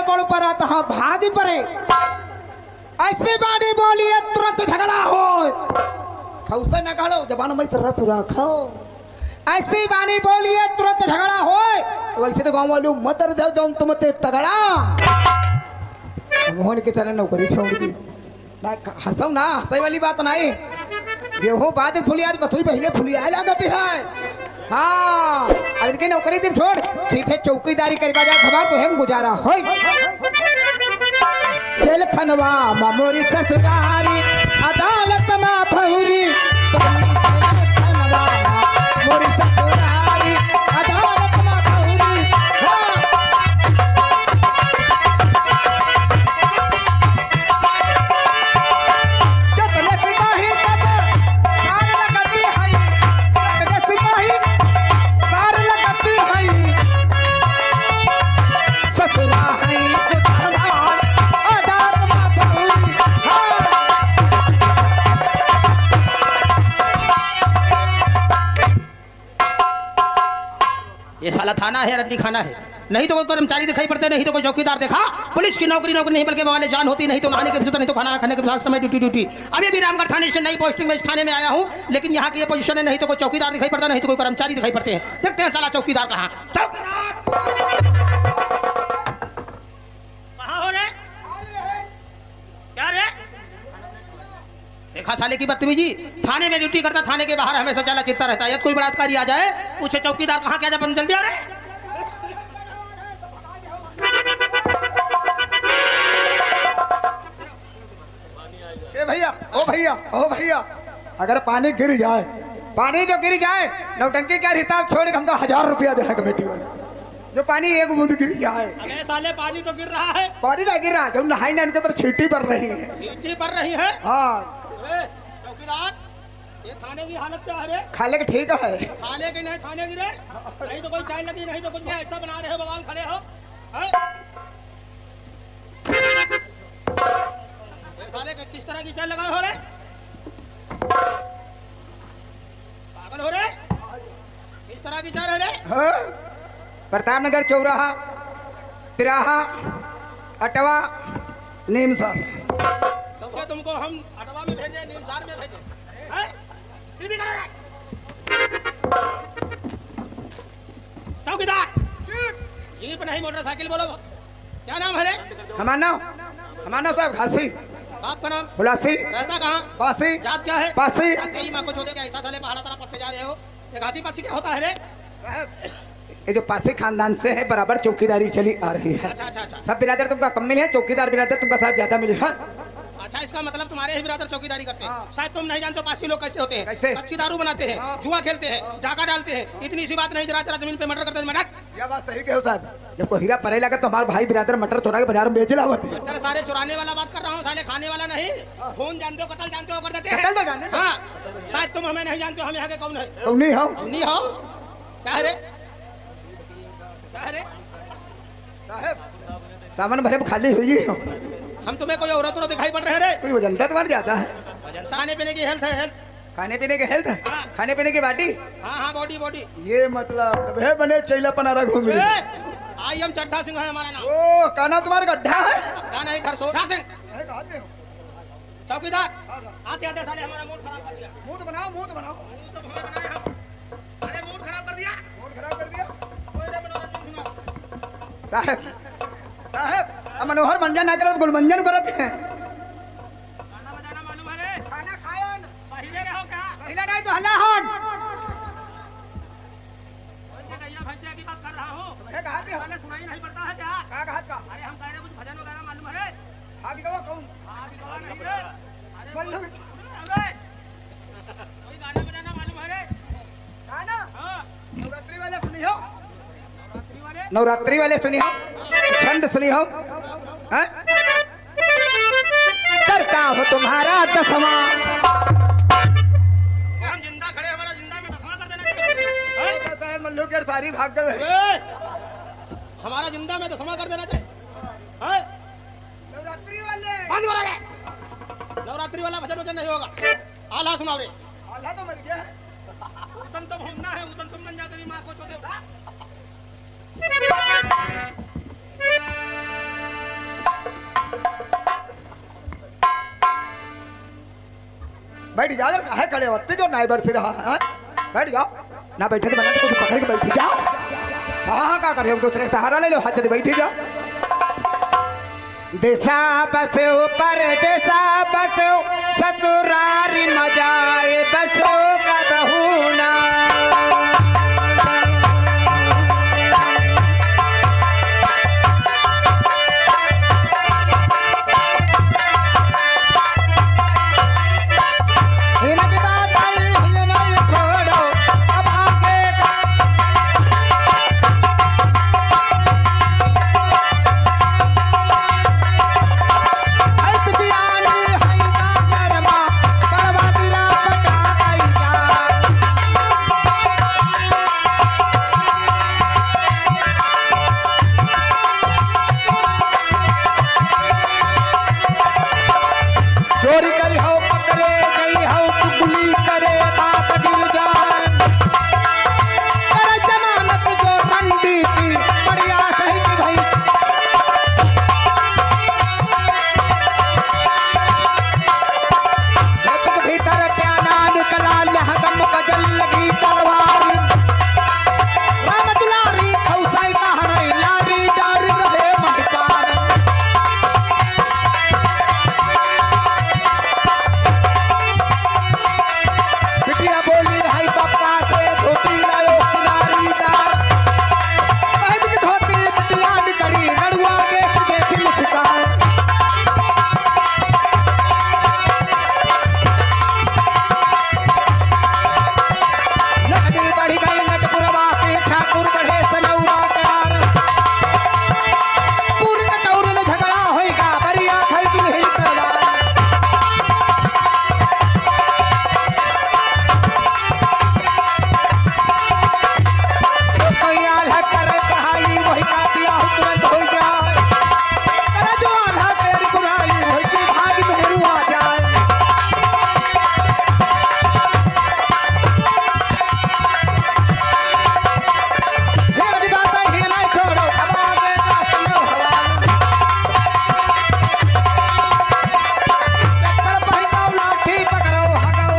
बड़ पर तहा भागी परे ऐसी बाड़ी बोलिए तुरंत झगड़ा हो खौसे न काढ़ो जबान में रस रखो ऐसी बानी बोलिए तुरंत झगड़ा हो वैसे तो गाँव वालों मत दे दो तुम ते तगड़ा मोहन के तरह नौकरी छोड़ दी ना हंसो ना हंसाई वाली बात नहीं गेहूं बाद फुलिया बथुई पहले फुलिया लागती है हाँ अब इनकी नौकरी तुम छोड़ सीधे चौकीदारी करवा जा खबर तो हम गुजारा हो जेल खनवा मामूरी ससुरारी अदालत में भौरी खनवा मामूरी ससुरारी अदालत में भौरी कितने सिपाही तब सार लगती है कितने सिपाही सार लगती है ससुरा है ये साला थाना है रद्दी खाना है नहीं तो कोई कर्मचारी दिखाई पड़ते नहीं तो कोई चौकीदार देखा पुलिस की नौकरी नहीं बल्कि वाले जान होती नहीं तो नहाने के समय नहीं तो खाना खाने के समय ड्यूटी अभी भी रामगढ़ थाने से नई पोस्टिंग में इस थाने में आया हूँ लेकिन यहाँ की ये पोजीशन है नहीं तो कोई चौकीदार दिखाई पड़ता नहीं तो कोई कर्मचारी दिखाई पड़ते हैं देखते हैं साला चौकीदार कहाँ हो रे क्या रे देखा साले की बदतमीजी थाने में ड्यूटी करता थाने के बाहर हमेशा चला चित्ता रहता है कोई बलात्कारी आ जाए पूछे चौकीदार कहाँ क्या जब जल्दी आ रहे ओ भैया अगर पानी गिर जाए पानी जो गिर जाए नौटंकी का हिसाब छोड़ के हमको 1000 रुपया दे कमेटी वाले जो पानी एक बूंद गिर जाए अरे साले पानी तो गिर रहा है पानी ना गिर रहा जब नहाई ना इनके ऊपर छींटी पड़ रही है छींटी पड़ रही है हाँ चौकीदार ये थाने की हालत क्या है रे खाले के ठीक है खाले के नहीं थाने गिरे नहीं तो कोई चाय लगी नहीं तो कुछ नहीं ऐसा बना रहे हो बवाल खड़े हो ये साले किस तरह की चाय लगाए हो रे पागल हो रे किस तरह की चाय रे प्रतापनगर चौराहा तिराहा अटवा नीमसर तो क्या तुमको हम अटवा में भेजे नीमसार में भेजे सीधी करो चौकीदार जीप नहीं मोटरसाइकिल बोलो क्या नाम है रे हमारा नाम साहब घासी बाप का नाम हुलासी रहता कहाँ पासी जात क्या है पासी तेरी माँ को छोड़ के ऐसा साले पहाड़ा तरफ पड़ते जा रहे हो ये घासी पासी क्या होता है रे ये जो पासी खानदान से है बराबर चौकीदारी चली आ रही है अच्छा सब बिरादर तुमका कम मिले हैं चौकीदार बिरादर तुमका साहब ज्यादा मिले हैं अच्छा इसका मतलब तुम्हारे ही बिरादर चौकीदारी करते हैं शायद तुम नहीं जानते पासी लोग कैसे होते हैं कैसे? अच्छी दारू बनाते हैं जुआ खेलते हैं डाका डालते हैं इतनी सी बात नहीं जरा जमीन पे मर्डर करते हैं यह बात सही कहो साहब जब कोई हीरा परे लगा तो हमारे भाई बिरादर मटर चुरा के बाजार में बेच लावत है तेरे सारे चुराने वाला बात कर रहा हूँ साले खाने वाला नहीं खून जानते हो कत्ल जानते हो कर देते हैं कत्ल तो जाने हाँ शायद तुम हमें नहीं जानते हो हम यहाँ के कौन है तुम नहीं हो नहीं हो क्या है रे साहब सामान भरे खाली हुई हो हम तुम्हें कोई औरत दिखाई पड़ रहे हैं कोई वजनता तुम्हारे जाता है वजनता खाने पीने की हेल्थ है हेल्थ खाने पीने के हेल्थ खाने पीने की बाटी हाँ बॉडी ये मतलब है बने चैला पनारा घूम आई एम चड्ढा सिंह है हमारा नाम ओ का नाम तुम्हारा गड्ढा है क्या नहीं घर सोधा सिंह कहते हो चौकीदार आते आते साले हमारा मूड खराब कर दिया मुंह तो बनाओ मूड तो भले बनाए हम अरे मूड खराब कर दिया साहब मनोहर मंजन ना करत गुलमंजन करत है खाना बजाना मालूम है रे खाना खायन पहले रहो क्या पहला नहीं तो हल्ला हन गैया भैंसिया की बात कर रहा हूँ है कहते हो साले सुनाई नहीं पड़ता है क्या का कहत का अरे हम कह रहे कुछ भजन वगैरह मालूम है रे हां गवा कौन हाँ गवा नहीं रे बोलो कोई गाना बजाना मालूम है रे गाना हाँ नवरात्रि वाले सुनी हो नवरात्रि वाले सुनी हो छंद सुनी हो करता हो तुम्हारा दसवां हम जिंदा खड़े हमारा जिंदा में दसवां कर देना चाहिए मल्लू के सारी भाग गए हमारा जिंदा में दसवां कर देना चाहिए नवरात्रि वाले बंद करो रे नवरात्रि वाला भजन वजन नहीं होगा आला सुनाओ रे आला तो मर गया उदन तो घूमना है उदन तुम बन जा तेरी माँ को चोदे बैठ जा यार, काहे खड़े होते जो नाइबर से रहा है? बैठ जाओ ना, बैठे तो बना तो कुछ पकड़ के बैठ जाओ। हाँ क्या कर रहे हो, दूसरे सहारा ले लो, हाथ से बैठ जाओ। देसा बसो पर देसा बसो ससुरारी मजाए बसो का बहूना। चोरी करी हो पकड़े गई हो, चुगली करे बाप गिर जाए। अरे जमानत जो रंडी की बढ़िया सही थी भाई। रथ के भीतर प्याना निकला, लहगम बजल लगी तलवार। राम दुलारी खौसाई कहानी लारी डार रहे महपार। बोली हाई पप्पा से धोती लायो किनारीदार। पहन के धोती बिटियान करी रड़ुआ के देखी मुझका। लकड़ी बढ़ी गई नटपुरवा के ठाकुर बढ़े सनौरा प्यार। पूर कटौर में झगड़ा होएगा, बरिया खाई की हिल तलवार। तुरंत हो जाए करे जो आधा तेरी बुराई वही की भाग मेरू आ जाए। हे बड़ी बात है, हे नहीं छोड़ो अब आगे का सुनो हवाला। चप्पल पहनाओ लाठी पकड़ो हगाओ।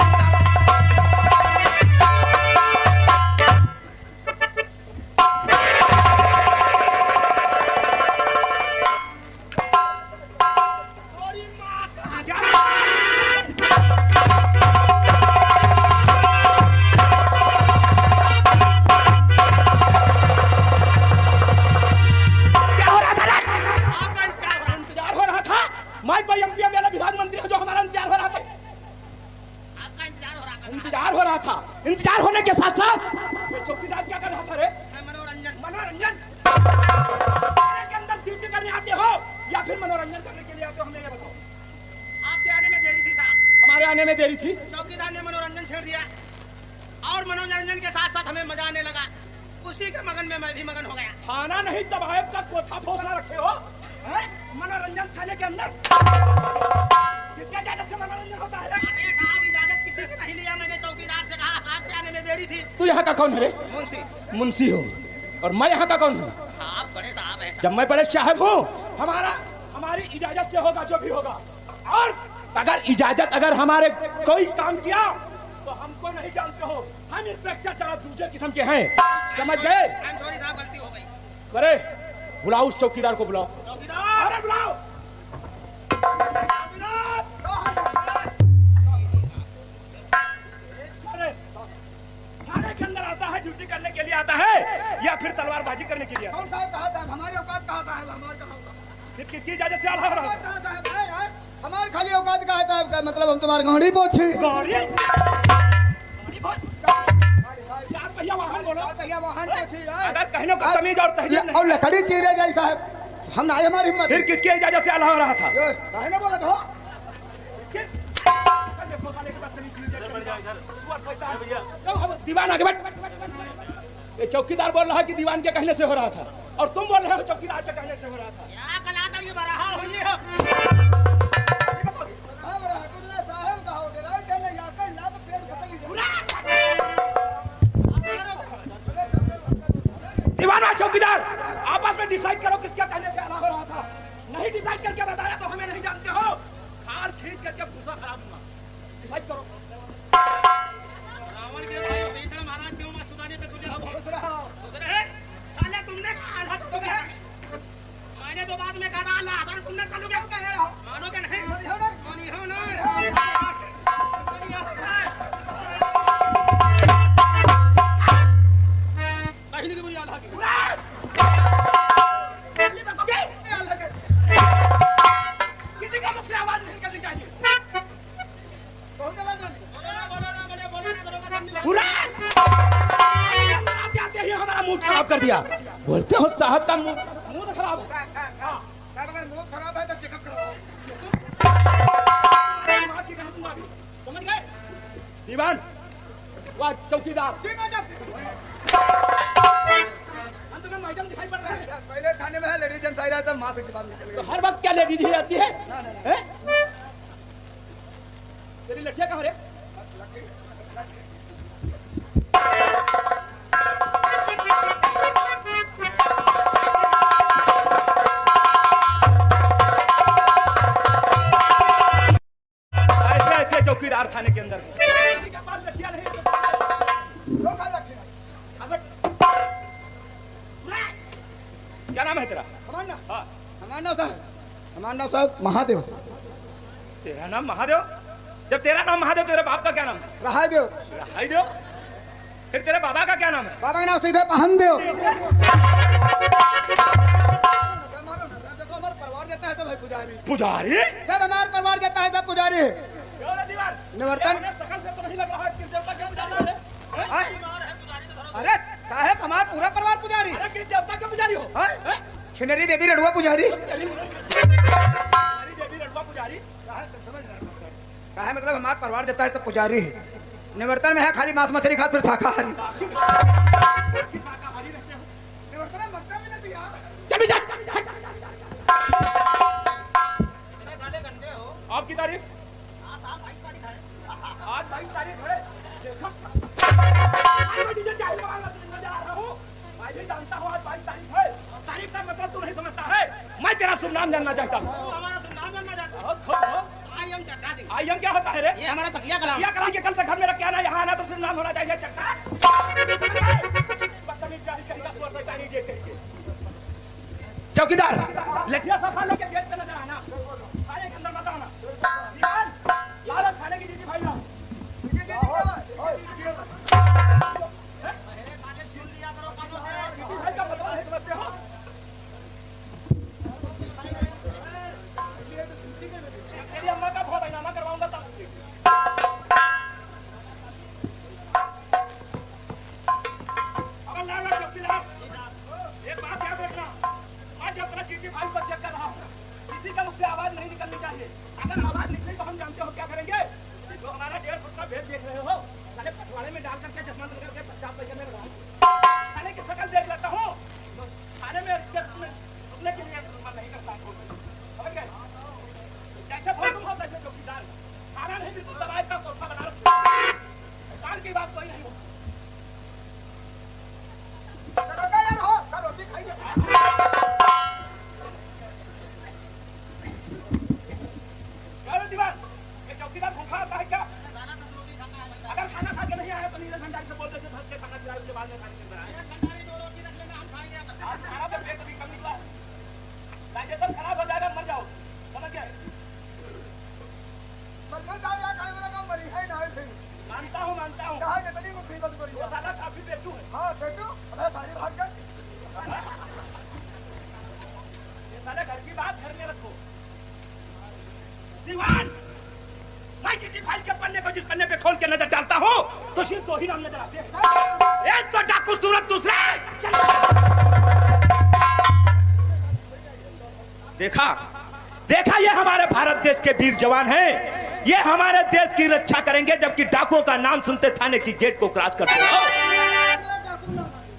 इंतजार होने के साथ साथ ये चौकीदार क्या कर रहा था रे? मनोरंजन। मनोरंजन के अंदर ड्यूटी करने आते हो या फिर मनोरंजन करने के लिए आते हो, हमें ये बताओ। आपके आने में देरी थी साहब। हमारे आने में देरी थी। चौकीदार ने मनोरंजन छेड़ दिया और मनोरंजन के साथ साथ हमें मजा आने लगा। उसी के मगन में मैं भी मगन हो गया। थाना नहीं तबायब का कोठा फौसला रखे हो हैं? मनोरंजन थाने के अंदर किसके इजाजत से मनोरंजन होता है? अरे साहब इजाजत किसी की नहीं लिया, मैंने चौकीदार से कहा साहब के आने में देरी थी। तू यहाँ का कौन है रे? मुंशी। मुंशी हो और मैं यहाँ का कौन हूँ? आप बड़े साहब हैं। जब मैं बड़े साहब हूँ, हमारी इजाजत से होगा जो भी होगा। और अगर इजाजत अगर हमारे कोई काम किया तो हमको नहीं जानते हो, हम इंस्पेक्टर जरा दूसरे किस्म के हैं, समझ गए? सॉरी साहब, गलती हो गई। करे बुलाओ उस चौकीदार को, बुलाओ। चौकीदार, अरे बुलाओ। अरे थाने के अंदर आता है, ड्यूटी करने के लिए आता है या फिर तलवारबाजी करने के लिए? कौन साहब कहा था हमारी औकात कहा था, हमारे कहा होगा। फिर किसकी इजाजत से आ रहा है? हमारे खाली औकात कहा था, मतलब हम तुम्हारे गाड़ी पहुंचे। गाड़ी चार पहिया वाहन बोलो। भैया वाहन पहुंची अगर कहने का तमीज और तहजीब नहीं, और लकड़ी चीरे जाए साहब, हम ना हमारी हिम्मत। फिर किसकी इजाजत से आ रहा था? कहने बोला तो दीवान आगे बैठ। ये चौकीदार बोल रहा है कि दीवान के कहने से हो रहा था और तुम बोल रहे हो चौकीदार के कहने से हो रहा था। क्या कला था ये बरहा हो ये हो। दीवाना चौकीदार आपस में डिसाइड करो किसके कहने से आना हो रहा था। नहीं डिसाइड करके बताया तो हमें नहीं जानते हो, खाल खींच करके भूसा खा दूंगा। डिसाइड करो। देखते हो साहब का मुंह खराब है। साहब अगर मूड खराब है तो चेकअप करवाओ। समझ गए दीवान? वाह चौकीदार, हम तुम्हें मैडम दिखाई पड़ रहा है। पहले थाने में है लेडीज जेंट्स आई रहा था, माँ से के बाद निकल तो गई। हर वक्त क्या लेडीज ही आती है? ना, ना, हैं? तेरी लड़कियां कहाँ रे? ऐसे ऐसे चौकीदार थाने के अंदर किसी के पास लड़कियां नहीं। अगर क्या नाम है तेरा? हमारा नाम हाँ, हमारा नाम साहब महादेव। तेरा नाम महादेव? जब तेरा नाम महादेव, तेरे बाप का क्या नाम है? रहाय देव। रहाई देव? फिर तेरे बाबा का क्या नाम है? बाबा का नाम सीधे पहन देव। हमारा परिवार जाता है तो भाई पुजारी। पुजारी? सब हमारा परिवार जाता है सब पुजारी है। क्यों रे दीवान? निवर्तन। क्या शकल से तो नहीं लग रहा है कि देवता क्या पुजारी है? हैं? अरे साहब हमारा पूरा परिवार पुजारी। अरे किस देवता के पुजारी हो? हैं? छिनरी देवी रड़ुआ पुजारी। तेरी देवी रड़वा पुजारी? है मतलब हमारा परिवार जाता है सब पुजारी है। निवर्तन में है खाली मांस मछली खात फिर शाकाहारी। शाकाहारी रहते हो? निवर्तन में मक्का मिलती है। चल भी जा। आपकी तारीफ? आज 22 तारीख है। देखा? आज मैं तुझे जाहिल मानना जा रहा हूँ। मैं भी जानता हूँ आज 22 तारीख है। तारीख का मतलब तू नहीं समझता है। मैं तेरा शुभ नाम जानना चाहता हूँ। हमारा शुभ नाम जानना चाहता हूँ। आई एम चट्टा सिंह। आई एम क्या होता है रे? ये हमारा तकिया कलाम। या कल के कल तक घर में रख के आना, यहाँ आना तो सिर्फ नाम होना चाहिए चट्टा। बदतमीज जाहिल कहेगा, सुअर शैतान इडियट कहेंगे। चौकीदार लठिया सफा लेके गेट पे नजर आना, थाने के अंदर मत आना। दीवान लालच थाने की ड्यूटी भाई ना। ड्यूटी भाई का मतलब है समझते हो? तेरी अम्मा का बहुत इनामा करवाऊंगा तब। अब लाला चौकीदार एक बात याद रखना, मैं जब अपना चिट्ठी फाइल पर चेक कर रहा हूँ किसी का मुझसे आवाज नहीं निकलनी चाहिए। अगर आवाज निकली तो हम जानते हो क्या करेंगे। जो हमारा 1.5 फुट का भेद देख रहे हो, साले पछवाड़े में डाल करके चश्मा बंद करके 50 पैसे में लगाओ। साले की शक्ल देख लेता हूँ, थाने में रुकने के लिए मन नहीं करता। समझ गए? जैसे भोल तुम हो तैसे चौकीदार। थाना नहीं बिल्कुल दबाए का कोठा बना रखा। कान की बात कोई नहीं हो। दरोगा यार हो, का रोटी खाइए। क्या रे दीवान? ये चौकीदार भूखा आता है क्या? अगर खाना खा के नहीं आया तो नीरज भंडारी से बोल दे, धस के खाना खिलाए, उसके बाद में खाने के अंदर आए। आज खाना पे पेट अभी कम निकला। डाइजेशन खराब हो जाएगा, मर जाओ। समझ गए? मलका साहब यहाँ खाए मेरा काम मरी है ना है फिर। मानता हूँ कहा कितनी मुसीबत पड़ी वो है। साला काफी बेटू है। हाँ बेटू अबे सारी भाग गए। ये साले घर की बात घर में रखो। दीवान मैं चिट्ठी फाइल के पन्ने को जिस पन्ने पे खोल के नजर डालता हूँ तो सिर्फ 2 ही नाम नजर आते हैं। एक तो डाकू सूरत, दूसरे देखा देखा ये हमारे भारत देश के वीर जवान हैं। ये हमारे देश की रक्षा करेंगे, जबकि डाकुओं का नाम सुनते थाने की गेट को क्रॉस करते हो।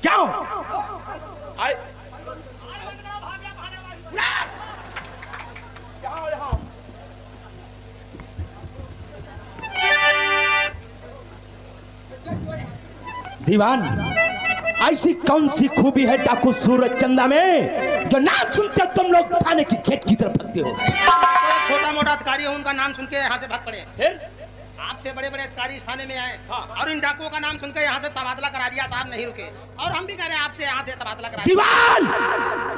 क्यों? दीवान ऐसी कौन सी खूबी है डाकू सूरज चंदा में जो नाम सुनते तुम लोग थाने की गेट की तरफ भागते हो? छोटा मोटा अधिकारी हो, उनका नाम सुन के यहाँ से भाग पड़े। फिर आपसे बड़े बड़े अधिकारी इस थाने में आए। हाँ। और इन डाकुओं का नाम सुनकर यहाँ से तबादला करा दिया। साहब नहीं रुके और हम भी कह रहे हैं आपसे यहाँ से तबादला करा दिया। दीवान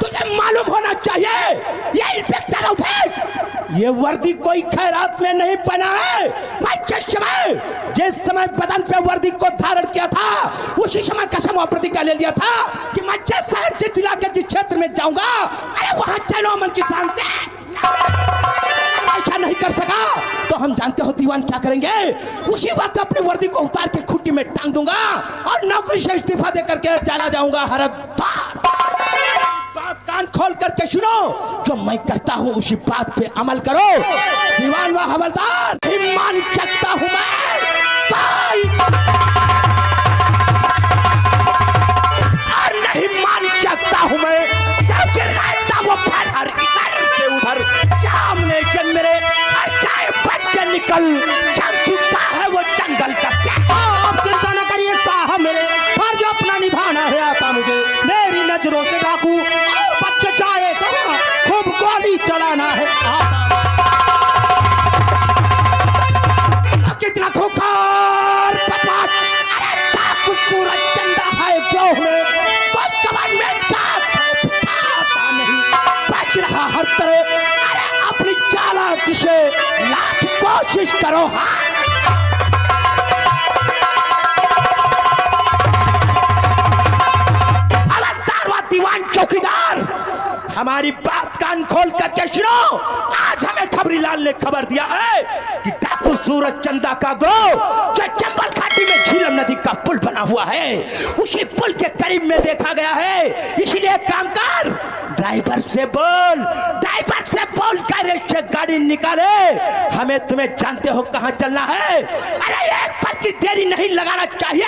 तुझे मालूम होना चाहिए ये इंस्पेक्टर होते ये वर्दी कोई खैरात में नहीं पहना है। मैं जिस समय बदन पे वर्दी को धारण किया था उसी समय कसम और प्रतिज्ञा ले लिया था कि मैं जिस शहर जिस जिला के जिस क्षेत्र में जाऊंगा अरे वहां चैनो मन की शांति ऐसा नहीं कर सका तो हम जानते हो दीवान क्या करेंगे, उसी वक्त अपनी वर्दी को उतार के खुट्टी में टांग दूंगा और नौकरी से इस्तीफा दे करके चला जाऊंगा हरिद्वार। बात कान खोल करके सुनो, जो मैं कहता हूं उसी बात पे अमल करो। दीवान व हवलदार, नहीं मान सकता हूं मैं और नहीं मान सकता हूं मैं, क्योंकि रहता वो फरहर इधर से उधर सामने से मेरे, चाहे बच के निकल जम चुका है वो जंगल का। आप चिंता न करिए साहब, मेरे फर्ज अपना निभाना है आता मुझे। मेरी नजरों से डाकू और बच्चे जाए कहाँ, खूब गोली चलाना है आता। कितना खूंखार बदमाश, अरे डाकू सूरज चंदा है क्यों में, कोई गवर्नमेंट का आता नहीं, बच रहा हर तरह। अरे अपनी चालाकी से लाख कोशिश करो। हाँ दीवान चौकीदार, हमारी बात कान खोल करके सुनो। आज हमें खबरीलाल ने खबर दिया है कि डाकू सूरज चंदा का ग्रोह जो चंबल घाटी में झीलम नदी का पुल बना हुआ है, उसी पुल के करीब में देखा गया है। इसलिए काम कर, ड्राइवर से बोल कर से गाड़ी निकाले। हमें तुम्हें जानते हो कहाँ चलना है। अरे एक पल की देरी नहीं लगाना चाहिए,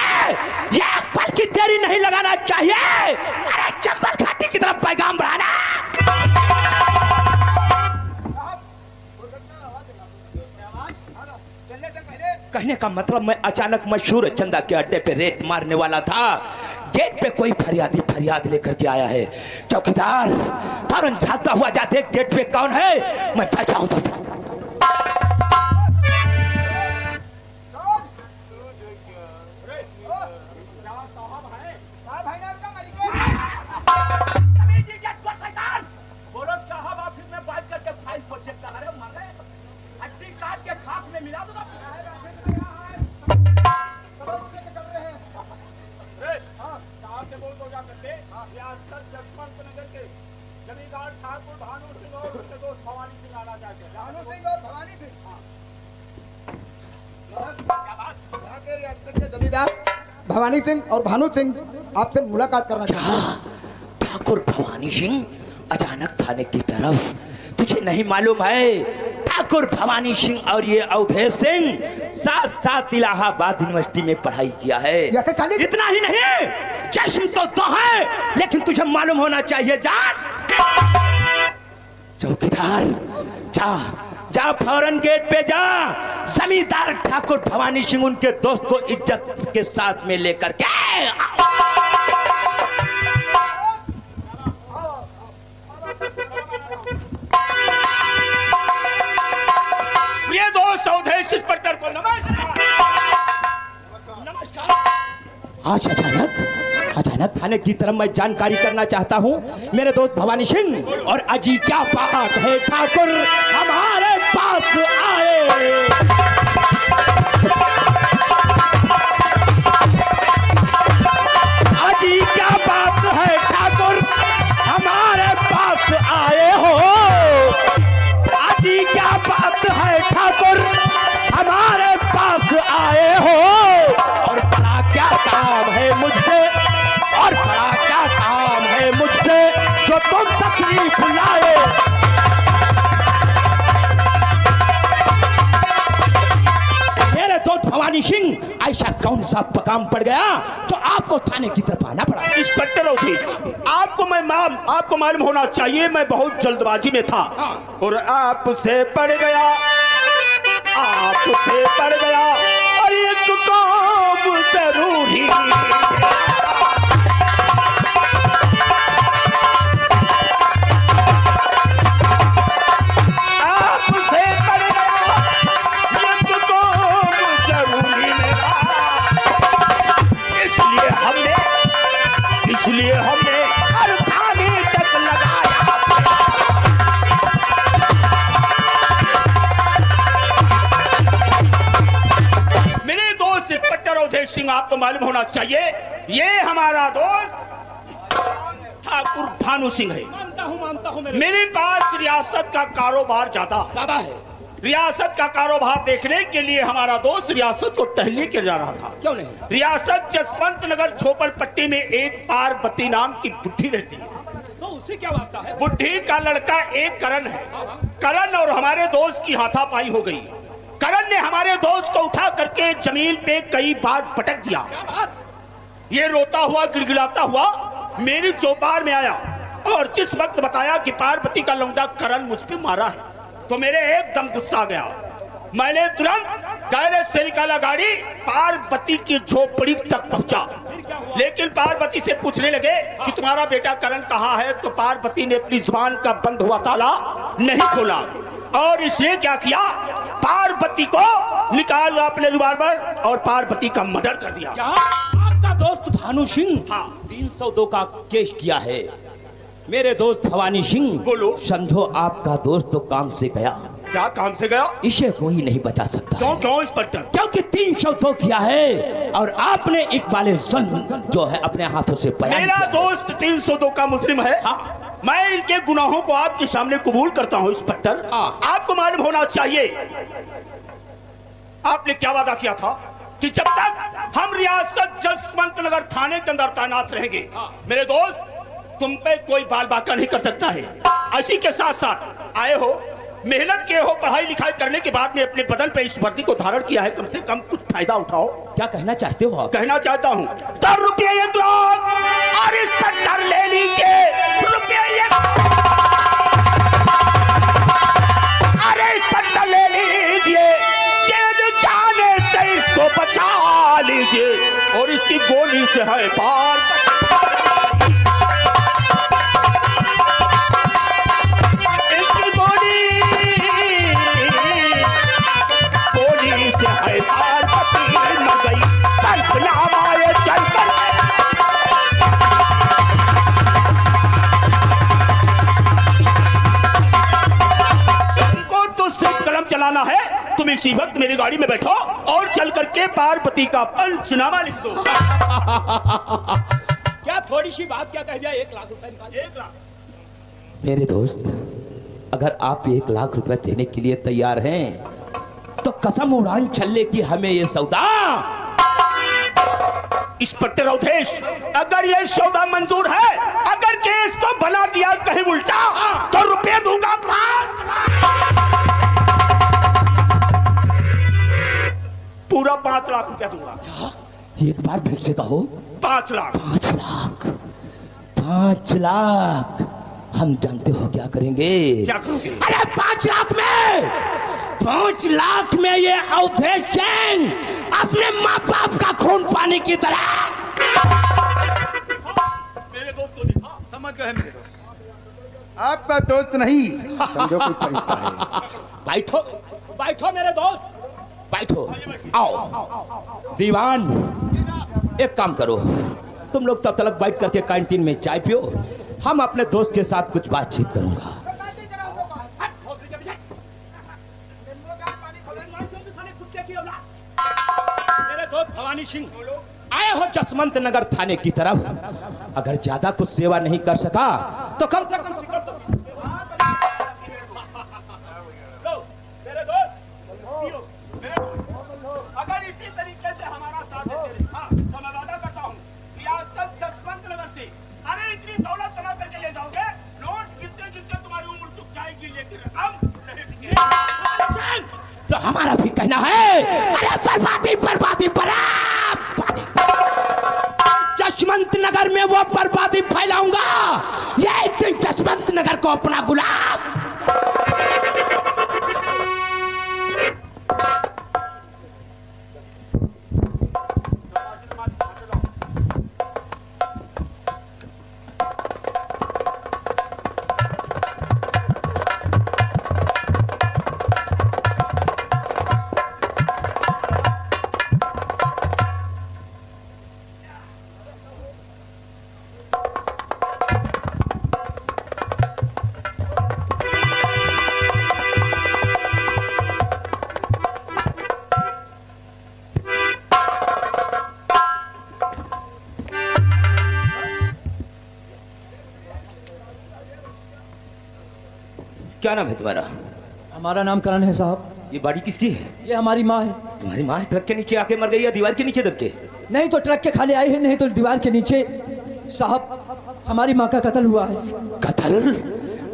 एक पल की देरी नहीं लगाना चाहिए। अरे चंबल घाटी की तरफ पैगाम बढ़ाना। कहने का मतलब मैं अचानक मशहूर चंदा के अड्डे पे रेत मारने वाला था। गेट पे कोई फरियाद लेकर के आया है। चौकीदार फौरन झांकता हुआ जा देख गेट पे कौन है, मैं बैठा हूं। बोलो साहब, ऑफिस में बात करके फाइल को चेक कर रहे हो, मर गए हड्डी काट के खाक में मिला दूंगा। जमींदार ठाकुर भानु सिंह और उसके दोस्त भवानी सिंह आना चाहते हैं। भानु सिंह और भवानी सिंह, क्या बात? जमींदार भवानी सिंह और भानु सिंह आपसे मुलाकात करना चाहते हैं। ठाकुर भवानी सिंह अचानक थाने की तरफ, तुझे नहीं मालूम है ठाकुर भवानी सिंह और ये अवधेश सिंह साथ इलाहाबाद यूनिवर्सिटी में पढ़ाई किया है। इतना ही नहीं, चश्म तो दो है, लेकिन तुझे मालूम होना चाहिए। जान चौकीदार, जा फौरन गेट पे जा। जमींदार ठाकुर भवानी सिंह उनके दोस्त को इज्जत के साथ में लेकर के प्रिय दोस्त अवधेश इंस्पेक्टर को नमस्कार। आज अचानक थाने की तरफ मैं जानकारी करना चाहता हूं। मेरे दोस्त भवानी सिंह और अजी क्या बात है, ठाकुर हमारे पास आए। अजी क्या बात है ठाकुर हमारे पास आए हो। अजी क्या बात है ठाकुर हमारे पास आए हो। और बड़ा क्या काम है मुझसे, और बड़ा क्या काम है मुझसे जो तुम तकलीफ लाए। मेरे दोस्त भवानी सिंह, ऐसा कौन सा काम पड़ गया तो आपको थाने की तरफ आना पड़ा? इंस्पेक्टर अवधेश, आपको मालूम होना चाहिए मैं बहुत जल्दबाजी में था और आपसे पड़ गया और एक काम जरूरी। आपसे पड़ गया एक काम जरूरी मेरा, इसलिए हमने हर थाने तक लगाया। मेरे दोस्त इंस्पेक्टर अवधेश सिंह, आपको मालूम होना चाहिए ये हमारा दोस्त ठाकुर भानु सिंह है। मानता हूँ मेरे पास रियासत का कारोबार ज्यादा है, रियासत का कारोबार देखने के लिए हमारा दोस्त रियासत को टहलने के जा रहा था। क्यों नहीं? रियासत जसवंत नगर झोपड़पट्टी में एक पार्वती नाम की बुढ़ी रहती है। तो उससे क्या वास्ता है? बुढ़ी का लड़का एक करण है। करण और हमारे दोस्त की हाथापाई हो गई। करण ने हमारे दोस्त को उठा करके जमीन पे कई बार पटक दिया। क्या बात? ये रोता हुआ गिड़गिड़ाता हुआ मेरी चौपार में आया और जिस वक्त बताया कि पार्वती का लौंडा करण मुझ पे मारा है, तो मेरे एकदम गुस्सा आ गया। मैंने तुरंत गैरेज से निकाला गाड़ी, पार्वती की झोपड़ी तक पहुंचा। लेकिन पार्वती से पूछने लगे कि तुम्हारा बेटा करण कहाँ है, तो पार्वती ने अपनी जुबान का बंद हुआ ताला नहीं खोला और इसने क्या किया, पार्वती को निकाला अपने रिवॉल्वर और पार्वती का मर्डर कर दिया। क्या आपका दोस्त भानु सिंह हाँ। 302 का केस किया है? मेरे दोस्त भवानी सिंह, बोलो। समझो आपका दोस्त तो काम से गया। क्या काम से गया? इसे कोई नहीं बचा सकता। क्यों इंस्पेक्टर? क्योंकि 302 किया है और आपने इकबाल जुल्म जो है अपने हाथों से बयान मेरा किया है। दोस्त 302 का मुजरिम है। हाँ। मैं इनके गुनाहों को आपके सामने कबूल करता हूं इंस्पेक्टर। हाँ। आपको मालूम होना चाहिए, आपने क्या वादा किया था कि जब तक हम रियासत जसवंत नगर थाने के अंदर तैनात रहेंगे, मेरे दोस्त तुम पे कोई बाल बाका नहीं कर सकता है। इसी के साथ साथ आए हो, मेहनत किए हो, पढ़ाई लिखाई करने के बाद में अपने बदन पे इस वर्दी को धारण किया है, कम से कम कुछ फायदा उठाओ। क्या कहना चाहते हो आप? कहना चाहता हूँ 10 रुपये 1 लाख और इस पत्थर ले लीजिए, रुपये 1 अरे इस पत्थर ले लीजिए, जेल जाने से इसको बचा लीजिए और इसकी गोली से है पार। इसकी गोली से है पार न गई पंचनामाए चलकर। तुमको तो सिर्फ कलम चलाना है, तुम इसी वक्त मेरी गाड़ी में बैठो और चल करके पार्वती का पंचनामा लिख दो। क्या थोड़ी सी बात क्या कह दिया? 1 लाख रुपए निकाल। 1 लाख? मेरे दोस्त, अगर आप 1 लाख रुपए देने के लिए तैयार हैं तो कसम उड़ान चलने की हमें ये सौदा। इंस्पेक्टर अवधेश, अगर ये सौदा मंजूर है, अगर केस को बना दिया कहीं उल्टा, तो रुपये दूंगा 5 लाख। पूरा 5 लाख रुपया दूंगा। एक बार फिर से कहो। 5 लाख। 5 लाख। 5 लाख हम जानते हो क्या करेंगे? क्या करोगे? अरे 5 लाख में, 5 लाख में ये अवधेश सिंह अपने माँ बाप का खून पानी की तरह। मेरे दोस्त को दिखा। समझ गए मेरे दोस्त, आपका दोस्त नहीं समझो कोई फरिश्ता है। बैठो बैठो मेरे दोस्त, बैठो। आओ दीवान, एक काम करो, तुम लोग तब तक बैठ करके कैंटीन में चाय पियो, हम अपने दोस्त के साथ कुछ बातचीत करूंगा। मेरे दोस्त भवानी सिंह, आए हो जसवंत नगर थाने की तरफ। अगर ज्यादा कुछ सेवा नहीं कर सका तो कम से कम सिगरेट तो मेरे दोस्त, अगर इसी तरीके से हमारा साथ देते रहे, तो मैं वादा करता हूँ रियासत जसवंत नगर से अरे इतनी दौलत जमा करके ले जाओगे, नोट गिनते गिनते तुम्हारी उम्र सूख जाएगी, लेकिन हम नहीं टिकेंगे। तो हमारा भी कहना है, अरे बर्बादी बर्बादी बर्बादी। जसवंत नगर में वो बर्बादी फैलाऊंगा, ये एक दिन जसवंत नगर को अपना गुलाम। क्या नाम है तुम्हारा? हमारा नाम करण है साहब। ये बॉडी किसकी है? ये हमारी माँ है। तुम्हारी माँ ट्रक के नीचे आके मर गई या दीवार के नीचे दब के? नहीं तो ट्रक के खाले आई है, नहीं तो दीवार के नीचे। साहब हमारी माँ का कत्ल हुआ है। कत्ल?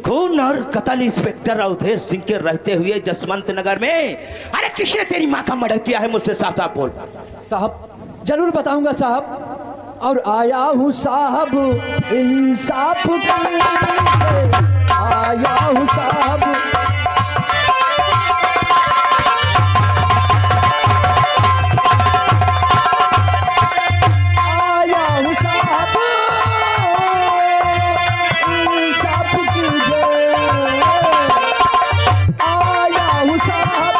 कौन? और कत्ल इंस्पेक्टर अवधेश सिंह के रहते हुए जसवंत नगर में? अरे किसने तेरी माँ का मर्डर किया है? मुझसे साफ साफ बोल। साहब जरूर बताऊंगा साहब, और आया हूँ साहब इंसाफ के लिए, आया हूँ साहब। आया हूँ साहब इंसाफ कीजिए, आया हूँ साहब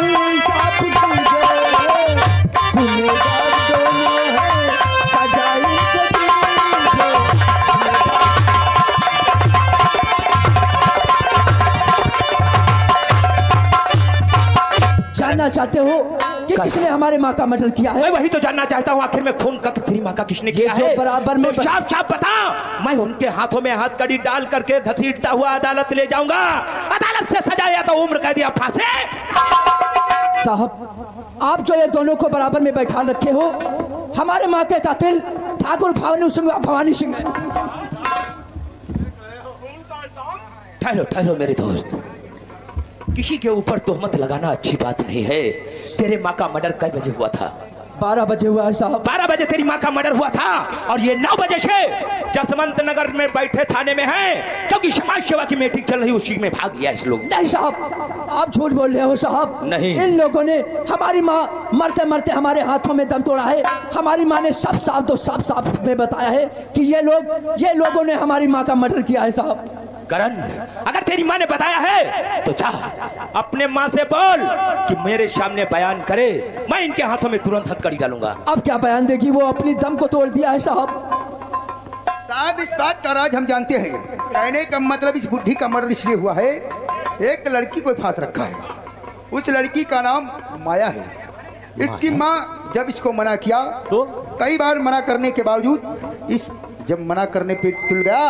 इंसाफ कीजिए। गुनहगार दोनों हैं, सजा इनको दीजिए। जानना चाहते हो कि किसने हमारे माँ का मर्डर किया है? मैं वही तो जानना चाहता हूँ, आखिर में खून कत्ल तेरी माँ का किसने किया जो है? बराबर में तो साफ साफ बता। मैं उनके हाथों में हथकड़ी डाल करके घसीटता हुआ अदालत ले जाऊंगा। अदालत से सजा या तो उम्र कैद या फांसी। साहब आप जो ये दोनों को बराबर में बैठा रखे हो, हमारे माँ के कातिल ठाकुर भवानी सिंह है। ठहरो ठहरो मेरे दोस्त, किसी के ऊपर तोहमत लगाना अच्छी बात नहीं है। तेरे माँ का मर्डर कई बजे हुआ था? 12 बजे हुआ है साहब। 12 बजे तेरी माँ का मर्डर हुआ था, और ये 9 बजे से जसवंत नगर में बैठे थाने में है, क्योंकि समाज सेवा की मीटिंग चल रही, उसी में भाग लिया इस लोग। नहीं साहब आप झूठ बोल रहे हो साहब। नहीं। इन लोगों ने हमारी माँ मरते मरते हमारे हाथों में दम तोड़ा है। हमारी माँ ने साफ साफ में बताया है कि ये लोगों ने हमारी माँ का मर्डर किया है साहब। करण, अगर तेरी माँ ने बताया है तो जा अपने माँ से बोल कि मेरे सामने बयान करे, मैं इनके हाथों में तुरंत हथकड़ी डालूंगा। अब क्या बयान देगी? वो अपनी दम को तोड़ दिया है साहब। साहब इस बात का राज हम जानते हैं। कहने का मतलब इस बुढ़ी का मर्डर इसलिए हुआ है, एक लड़की को फांस रखा है। उस लड़की का नाम माया है। इसकी माँ जब इसको मना किया तो कई बार मना करने के बावजूद जब मना करने पे तुल गया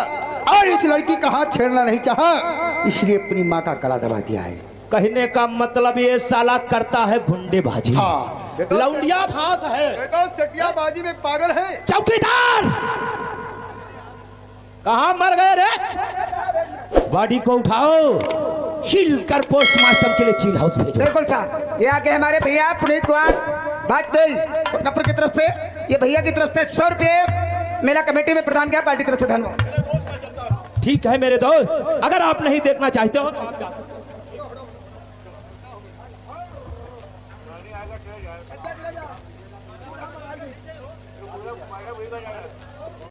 और इस लड़की का हाथ छेड़ना नहीं चाहा, इसलिए अपनी माँ का गला दबा दिया है। कहने का मतलब ये साला करता है गुंडेबाजी। हाँ, लौंडिया फांस है, सटियाबाजी में पागल है। चौकीदार कहाँ मर गए रे? बॉडी को उठाओ, चिल कर पोस्टमार्टम के लिए चिल हाउस भेजो। बिल्कुल साहब, ये आगे हमारे भैया पुनीत कुमार भाजपेयी की तरफ से, ये भैया की तरफ से 100 रुपये मेला कमेटी में प्रदान किया, पार्टी की तरफ से धन्यवाद। ठीक है मेरे दोस्त, अगर आप नहीं देखना चाहते हो तो आप जा सकते हो।